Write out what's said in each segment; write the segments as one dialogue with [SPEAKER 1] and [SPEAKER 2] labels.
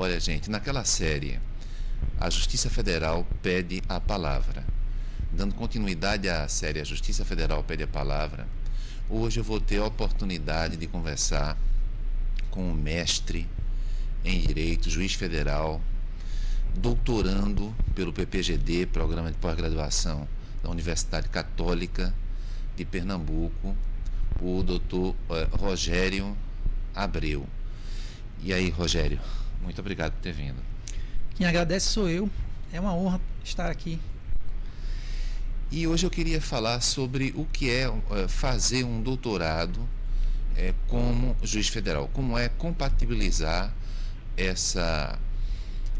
[SPEAKER 1] Olha, gente, naquela série, a Justiça Federal pede a palavra. Dando continuidade à série A Justiça Federal pede a palavra, hoje eu vou ter a oportunidade de conversar com o mestre em Direito, juiz federal, doutorando pelo PPGD, Programa de Pós-Graduação da Universidade Católica de Pernambuco, o doutor Rogério Abreu. E aí, Rogério, muito obrigado por ter vindo.
[SPEAKER 2] Quem agradece sou eu. É uma honra estar aqui.
[SPEAKER 1] E hoje eu queria falar sobre o que é fazer um doutorado como juiz federal. Como é compatibilizar essa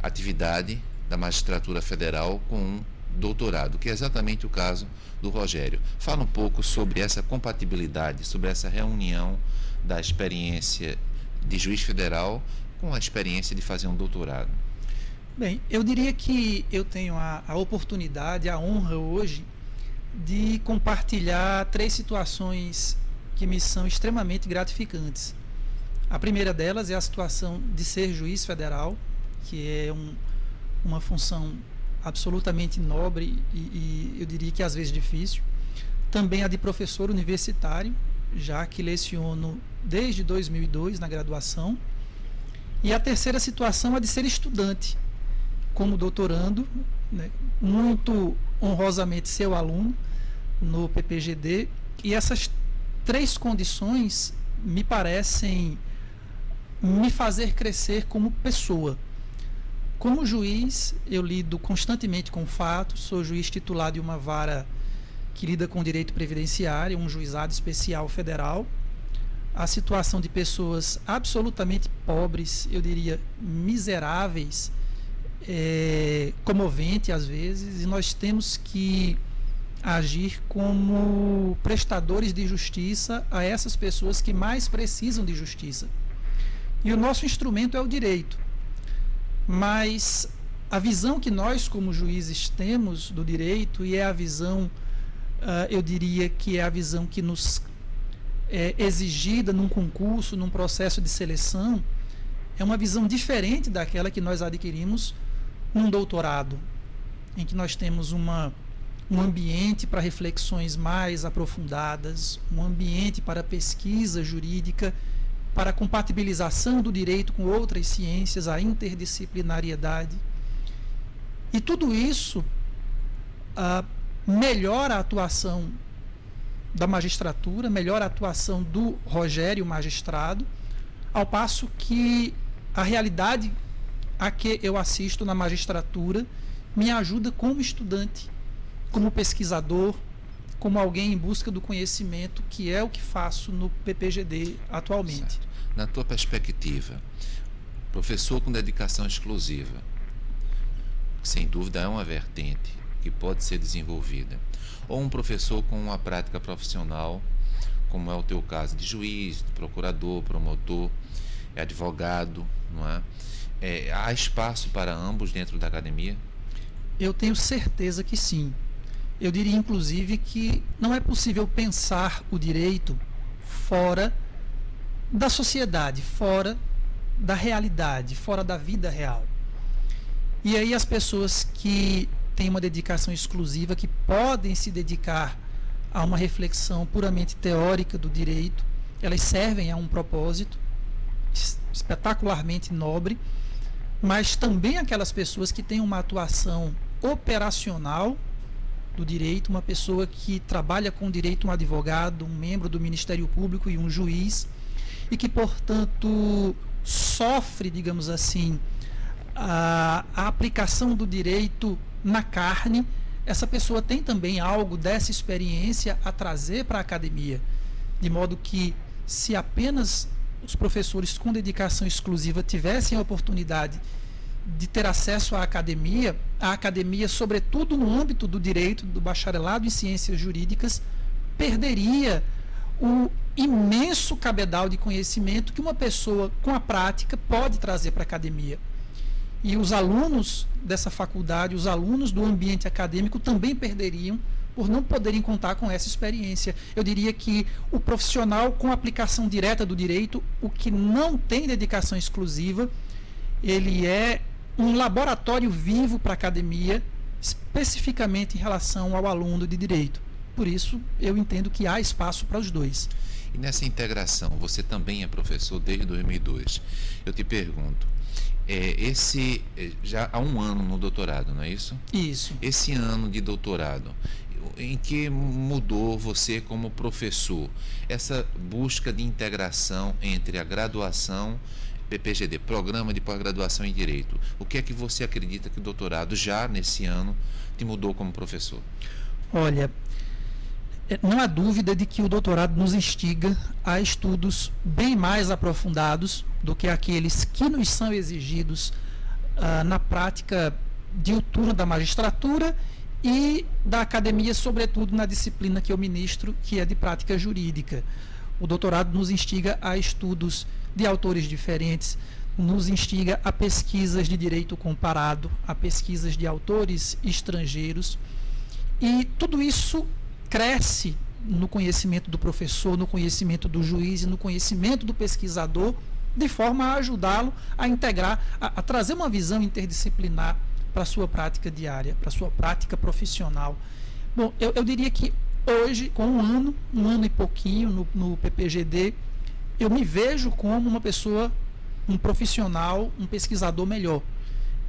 [SPEAKER 1] atividade da magistratura federal com um doutorado, que é exatamente o caso do Rogério. Fala um pouco sobre essa compatibilidade, sobre essa reunião da experiência de juiz federal com a experiência de fazer um doutorado.
[SPEAKER 2] Bem, eu diria que eu tenho a oportunidade, a honra hoje de compartilhar 3 situações que me são extremamente gratificantes. A primeira delas é a situação de ser juiz federal, que é uma função absolutamente nobre e eu diria que às vezes difícil. Também a de professor universitário, já que leciono desde 2002 na graduação. E a terceira situação é de ser estudante, como doutorando, né, muito honrosamente seu aluno no PPGD. E essas 3 condições me parecem me fazer crescer como pessoa. Como juiz, eu lido constantemente com fatos, sou juiz titular de uma vara que lida com direito previdenciário, um juizado especial federal. A situação de pessoas absolutamente pobres, eu diria miseráveis, é comovente às vezes, e nós temos que agir como prestadores de justiça a essas pessoas que mais precisam de justiça. E o nosso instrumento é o direito. Mas a visão que nós, como juízes, temos do direito, e é a visão, eu diria que é a visão que nos é exigida num concurso, num processo de seleção, é uma visão diferente daquela que nós adquirimos num doutorado, em que nós temos um ambiente para reflexões mais aprofundadas, um ambiente para pesquisa jurídica, para a compatibilização do direito com outras ciências, a interdisciplinariedade. E tudo isso melhora a atuação da magistratura, melhora a atuação do Rogério, magistrado, ao passo que a realidade a que eu assisto na magistratura me ajuda como estudante, como pesquisador, como alguém em busca do conhecimento, que é o que faço no PPGD atualmente.
[SPEAKER 1] Certo. Na tua perspectiva, professor com dedicação exclusiva, sem dúvida é uma vertente que pode ser desenvolvida, ou um professor com uma prática profissional, como é o teu caso, de juiz, de procurador, promotor, advogado, não é? Há espaço para ambos dentro da academia?
[SPEAKER 2] Eu tenho certeza que sim. Eu diria, inclusive, que não é possível pensar o direito fora da sociedade, fora da realidade, fora da vida real. E aí as pessoas que têm uma dedicação exclusiva, que podem se dedicar a uma reflexão puramente teórica do direito, elas servem a um propósito espetacularmente nobre, mas também aquelas pessoas que têm uma atuação operacional do direito, uma pessoa que trabalha com direito, um advogado, um membro do Ministério Público e um juiz, e que, portanto, sofre, digamos assim, a aplicação do direito na carne. Essa pessoa tem também algo dessa experiência a trazer para a academia, de modo que, se apenas os professores com dedicação exclusiva tivessem a oportunidade de ter acesso à academia, sobretudo no âmbito do direito, do bacharelado em ciências jurídicas, perderia o imenso cabedal de conhecimento que uma pessoa com a prática pode trazer para a academia. E os alunos dessa faculdade, os alunos do ambiente acadêmico também perderiam por não poderem contar com essa experiência. Eu diria que o profissional com aplicação direta do direito, o que não tem dedicação exclusiva, ele é um laboratório vivo para a academia, especificamente em relação ao aluno de direito. Por isso, eu entendo que há espaço para os dois.
[SPEAKER 1] E nessa integração, você também é professor desde 2002. Eu te pergunto, já há um ano no doutorado, não é isso?
[SPEAKER 2] Isso.
[SPEAKER 1] Esse ano de doutorado, em que mudou você como professor? Essa busca de integração entre a graduação, PPGD, Programa de Pós-Graduação em Direito. O que é que você acredita que o doutorado, já nesse ano, te mudou como professor?
[SPEAKER 2] Olha, não há dúvida de que o doutorado nos instiga a estudos bem mais aprofundados do que aqueles que nos são exigidos na prática diuturna da magistratura e da academia, sobretudo na disciplina que eu ministro, que é de prática jurídica. O doutorado nos instiga a estudos de autores diferentes, nos instiga a pesquisas de direito comparado, a pesquisas de autores estrangeiros, e tudo isso cresce no conhecimento do professor, no conhecimento do juiz e no conhecimento do pesquisador, de forma a ajudá-lo a integrar, a trazer uma visão interdisciplinar para a sua prática diária, para a sua prática profissional. Bom, eu diria que hoje, com um ano e pouquinho no PPGD, eu me vejo como uma pessoa, um profissional, um pesquisador melhor.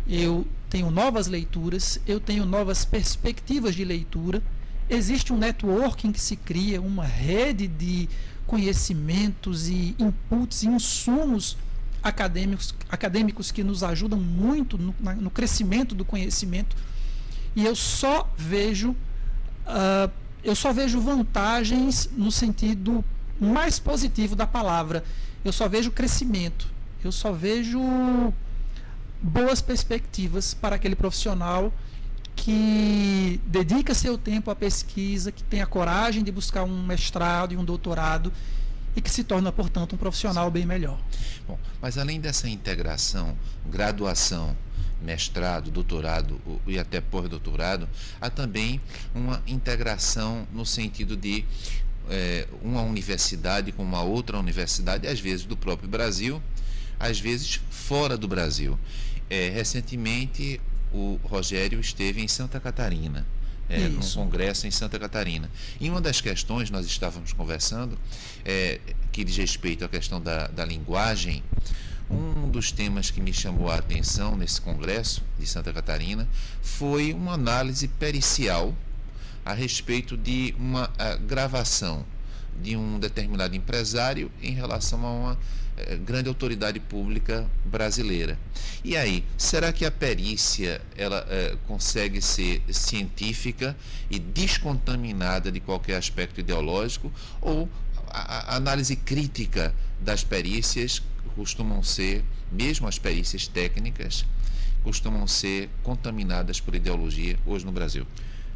[SPEAKER 2] Eu tenho novas leituras, eu tenho novas perspectivas de leitura, existe um networking que se cria, uma rede de conhecimentos e inputs e insumos acadêmicos que nos ajudam muito no crescimento do conhecimento, e eu só vejo vantagens no sentido mais positivo da palavra. Eu só vejo crescimento, eu só vejo boas perspectivas para aquele profissional que dedica seu tempo à pesquisa, que tem a coragem de buscar um mestrado e um doutorado e que se torna, portanto, um profissional bem melhor.
[SPEAKER 1] Bom, mas além dessa integração, graduação, mestrado, doutorado e até pós-doutorado, há também uma integração no sentido de uma universidade com uma outra universidade, às vezes do próprio Brasil, às vezes fora do Brasil. Recentemente, o Rogério esteve em Santa Catarina, num congresso em Santa Catarina. E uma das questões, nós estávamos conversando, que diz respeito à questão da linguagem. Um dos temas que me chamou a atenção nesse congresso de Santa Catarina foi uma análise pericial a respeito de uma gravação de um determinado empresário em relação a uma grande autoridade pública brasileira. E aí, será que a perícia ela consegue ser científica e descontaminada de qualquer aspecto ideológico, ou a análise crítica das perícias costumam ser, mesmo as perícias técnicas, costumam ser contaminadas por ideologia hoje no Brasil?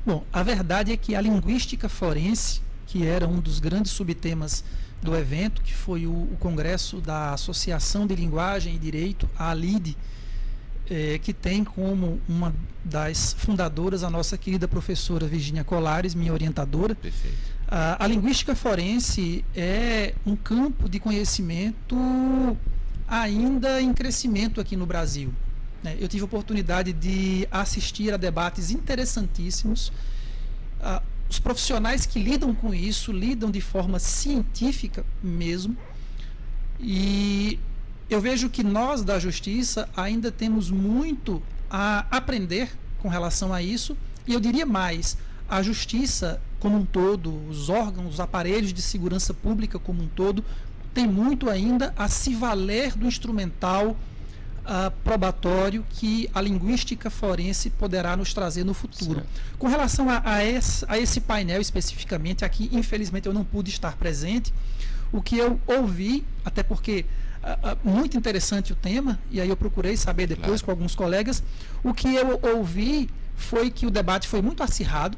[SPEAKER 2] Bom, a verdade é que a linguística forense, que era um dos grandes subtemas do evento, que foi o congresso da Associação de Linguagem e Direito, a ALIDE, que tem como uma das fundadoras a nossa querida professora Virginia Colares, minha orientadora.
[SPEAKER 1] Perfeito.
[SPEAKER 2] A linguística forense é um campo de conhecimento ainda em crescimento aqui no Brasil. Eu tive a oportunidade de assistir a debates interessantíssimos. Os profissionais que lidam com isso lidam de forma científica mesmo, e eu vejo que nós da Justiça ainda temos muito a aprender com relação a isso, e eu diria mais, a Justiça como um todo, os órgãos, os aparelhos de segurança pública como um todo, tem muito ainda a se valer do instrumental probatório que a linguística forense poderá nos trazer no futuro. Certo. Com relação a esse painel especificamente, aqui infelizmente eu não pude estar presente. O que eu ouvi, até porque muito interessante o tema, e aí eu procurei saber depois com alguns colegas, o que eu ouvi foi que o debate foi muito acirrado.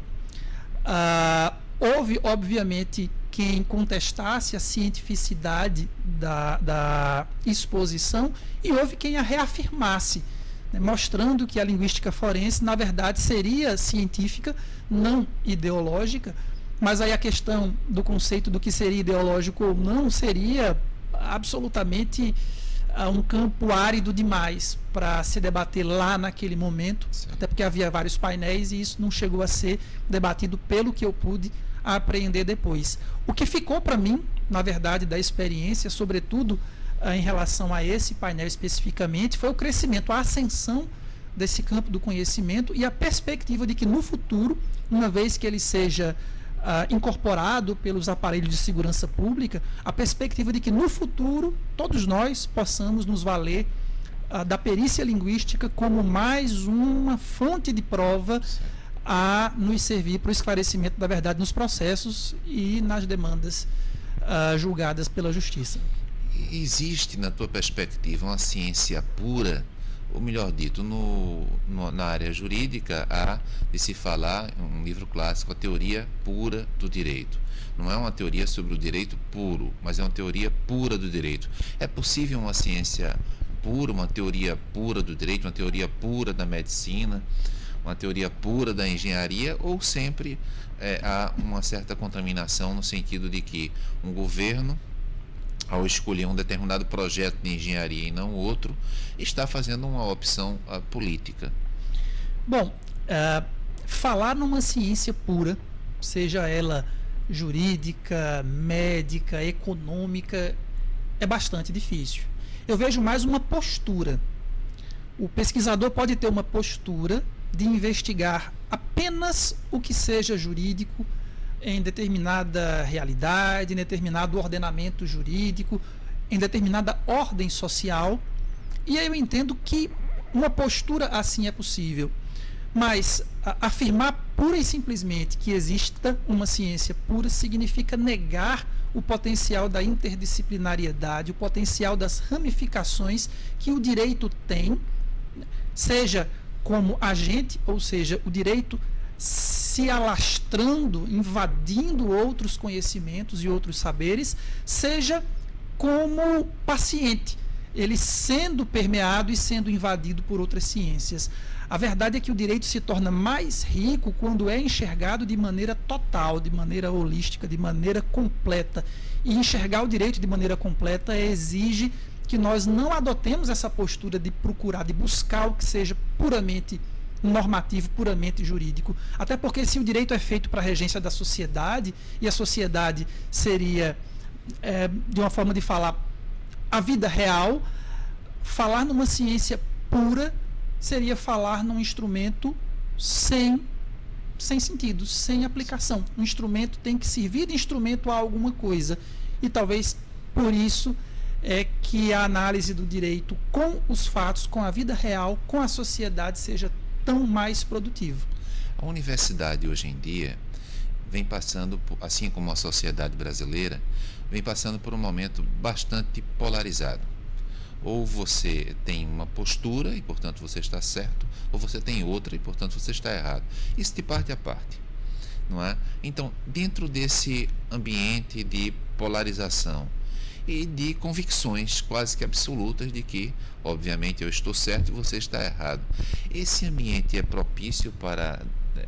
[SPEAKER 2] Houve, obviamente, quem contestasse a cientificidade da exposição, e houve quem a reafirmasse, né, mostrando que a linguística forense, na verdade, seria científica, não ideológica, mas aí a questão do conceito do que seria ideológico ou não seria absolutamente um campo árido demais para se debater lá naquele momento,
[SPEAKER 1] Sim.
[SPEAKER 2] até porque havia vários painéis e isso não chegou a ser debatido pelo que eu pude aprender depois. O que ficou para mim, na verdade, da experiência, sobretudo em relação a esse painel especificamente, foi o crescimento, a ascensão desse campo do conhecimento e a perspectiva de que no futuro, uma vez que ele seja incorporado pelos aparelhos de segurança pública, a perspectiva de que no futuro todos nós possamos nos valer da perícia linguística como mais uma fonte de prova a nos servir para o esclarecimento da verdade nos processos e nas demandas julgadas pela justiça.
[SPEAKER 1] Existe, na tua perspectiva, uma ciência pura, ou melhor dito, na área jurídica, há de se falar, um livro clássico, a teoria pura do direito. Não é uma teoria sobre o direito puro, mas é uma teoria pura do direito. É possível uma ciência pura, uma teoria pura do direito, uma teoria pura da medicina, uma teoria pura da engenharia, ou sempre há uma certa contaminação no sentido de que um governo, ao escolher um determinado projeto de engenharia e não outro, está fazendo uma opção política?
[SPEAKER 2] Bom, falar numa ciência pura, seja ela jurídica, médica, econômica, é bastante difícil. Eu vejo mais uma postura. O pesquisador pode ter uma postura de investigar apenas o que seja jurídico em determinada realidade, em determinado ordenamento jurídico, em determinada ordem social, e aí eu entendo que uma postura assim é possível. Mas afirmar pura e simplesmente que exista uma ciência pura significa negar o potencial da interdisciplinariedade, o potencial das ramificações que o direito tem, seja como agente, ou seja, o direito se alastrando, invadindo outros conhecimentos e outros saberes, seja como paciente, ele sendo permeado e sendo invadido por outras ciências. A verdade é que o direito se torna mais rico quando é enxergado de maneira total, de maneira holística, de maneira completa. E enxergar o direito de maneira completa exige que nós não adotemos essa postura de procurar, de buscar o que seja puramente normativo, puramente jurídico. Até porque se o direito é feito para a regência da sociedade, e a sociedade seria, de uma forma de falar, a vida real, falar numa ciência pura seria falar num instrumento sem sentido, sem aplicação. Um instrumento tem que servir de instrumento a alguma coisa. E talvez por isso é que a análise do direito com os fatos, com a vida real, com a sociedade seja tão mais produtivo.
[SPEAKER 1] A universidade hoje em dia vem passando, assim como a sociedade brasileira, vem passando por um momento bastante polarizado. Ou você tem uma postura e, portanto, você está certo, ou você tem outra e, portanto, você está errado. Isso de parte a parte, não é? Então, dentro desse ambiente de polarização e de convicções quase que absolutas de que, obviamente, eu estou certo e você está errado, esse ambiente é propício para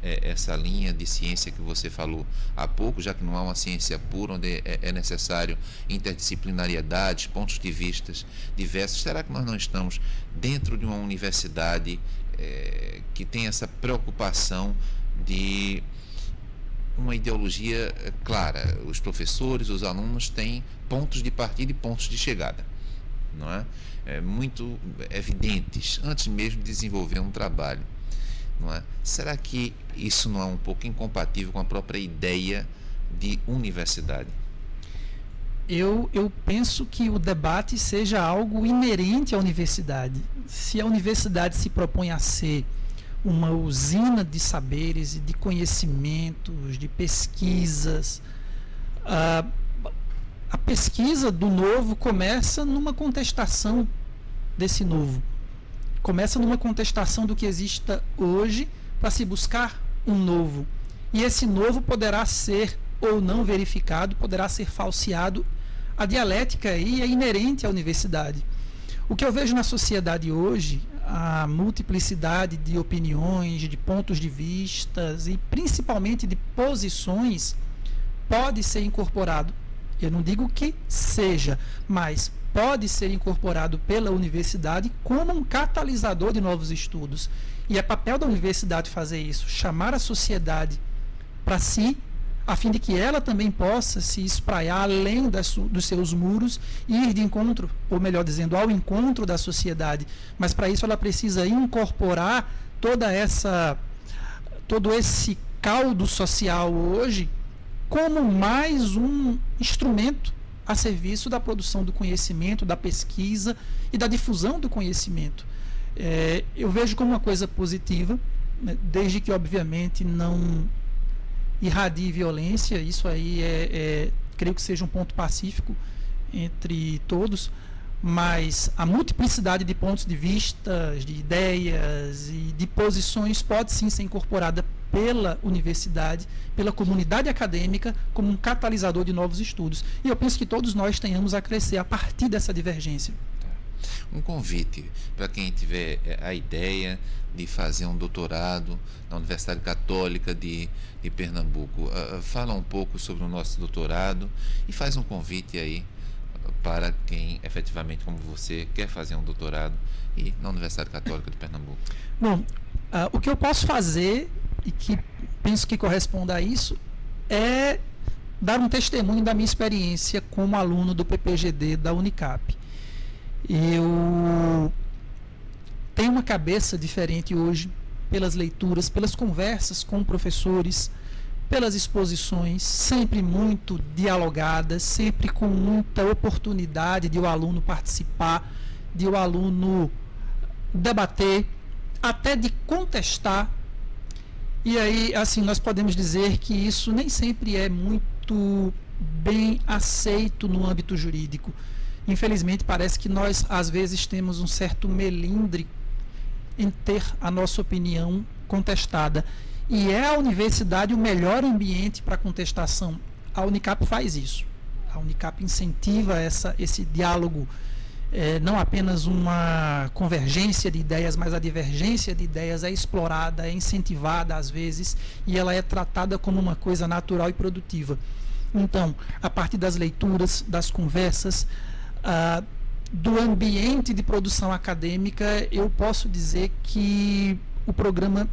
[SPEAKER 1] essa linha de ciência que você falou há pouco, já que não há uma ciência pura, onde é necessário interdisciplinariedade, pontos de vistas diversos? Será que nós não estamos dentro de uma universidade que tem essa preocupação de uma ideologia clara? Os professores, os alunos têm pontos de partida e pontos de chegada, não é? Muito evidentes, antes mesmo de desenvolver um trabalho. Não é? Será que isso não é um pouco incompatível com a própria ideia de universidade?
[SPEAKER 2] Eu penso que o debate seja algo inerente à universidade. Se a universidade se propõe a ser uma usina de saberes e de conhecimentos, de pesquisas, a pesquisa do novo começa numa contestação desse novo. Começa numa contestação do que exista hoje para se buscar um novo. E esse novo poderá ser ou não verificado, poderá ser falseado. A dialética aí é inerente à universidade. O que eu vejo na sociedade hoje, a multiplicidade de opiniões, de pontos de vistas e principalmente de posições, pode ser incorporado Eu não digo que seja, mas pode ser incorporado pela universidade como um catalisador de novos estudos. E é papel da universidade fazer isso, chamar a sociedade para si, a fim de que ela também possa se espraiar além dos seus muros e ir de encontro, ou melhor dizendo, ao encontro da sociedade. Mas para isso ela precisa incorporar todo esse caldo social hoje como mais um instrumento a serviço da produção do conhecimento, da pesquisa e da difusão do conhecimento. Eu vejo como uma coisa positiva, né, desde que, obviamente, não irradie violência. Isso aí creio que seja um ponto pacífico entre todos, mas a multiplicidade de pontos de vista, de ideias e de posições pode sim ser incorporada pela universidade, pela comunidade acadêmica, como um catalisador de novos estudos. E eu penso que todos nós tenhamos a crescer a partir dessa divergência.
[SPEAKER 1] Um convite para quem tiver a ideia de fazer um doutorado na Universidade Católica de Pernambuco. Fala um pouco sobre o nosso doutorado e faz um convite aí para quem efetivamente, como você, quer fazer um doutorado na Universidade Católica de Pernambuco.
[SPEAKER 2] Bom, o que eu posso fazer, e que penso que corresponda a isso, é dar um testemunho da minha experiência como aluno do PPGD da Unicap. Eu tenho uma cabeça diferente hoje pelas leituras, pelas conversas com professores, pelas exposições, sempre muito dialogadas, sempre com muita oportunidade de o aluno participar, de o aluno debater, até de contestar. E aí, assim, nós podemos dizer que isso nem sempre é muito bem aceito no âmbito jurídico. Infelizmente, parece que nós, às vezes, temos um certo melindre em ter a nossa opinião contestada. E é a universidade o melhor ambiente para contestação. A Unicap faz isso. A Unicap incentiva esse diálogo, não apenas uma convergência de ideias, mas a divergência de ideias é explorada, é incentivada às vezes, e ela é tratada como uma coisa natural e produtiva. Então, a partir das leituras, das conversas, do ambiente de produção acadêmica, eu posso dizer que o programa,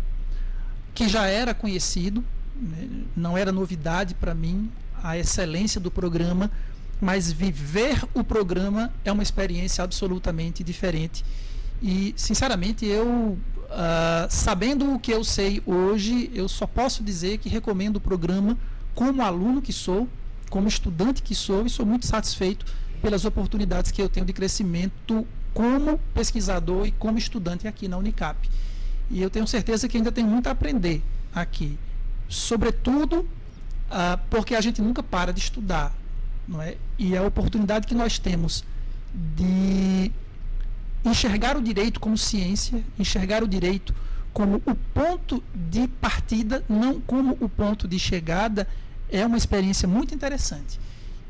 [SPEAKER 2] que já era conhecido, né, não era novidade para mim a excelência do programa, mas viver o programa é uma experiência absolutamente diferente. E, sinceramente, eu, sabendo o que eu sei hoje, eu só posso dizer que recomendo o programa como aluno que sou, como estudante que sou, e sou muito satisfeito pelas oportunidades que eu tenho de crescimento como pesquisador e como estudante aqui na Unicap. E eu tenho certeza que ainda tem muito a aprender aqui, sobretudo porque a gente nunca para de estudar, não é? E a oportunidade que nós temos de enxergar o direito como ciência, enxergar o direito como o ponto de partida, não como o ponto de chegada, é uma experiência muito interessante.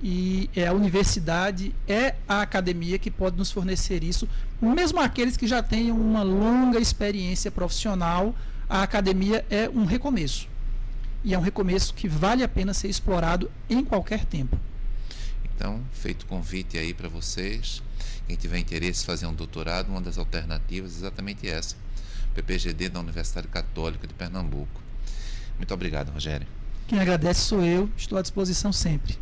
[SPEAKER 2] E é a universidade, é a academia que pode nos fornecer isso, mesmo aqueles que já tenham uma longa experiência profissional. A academia é um recomeço, e é um recomeço que vale a pena ser explorado em qualquer tempo.
[SPEAKER 1] Então, feito o convite aí para vocês, quem tiver interesse em fazer um doutorado, uma das alternativas é exatamente essa, PPGD da Universidade Católica de Pernambuco. Muito obrigado, Rogério.
[SPEAKER 2] Quem agradece sou eu, estou à disposição sempre.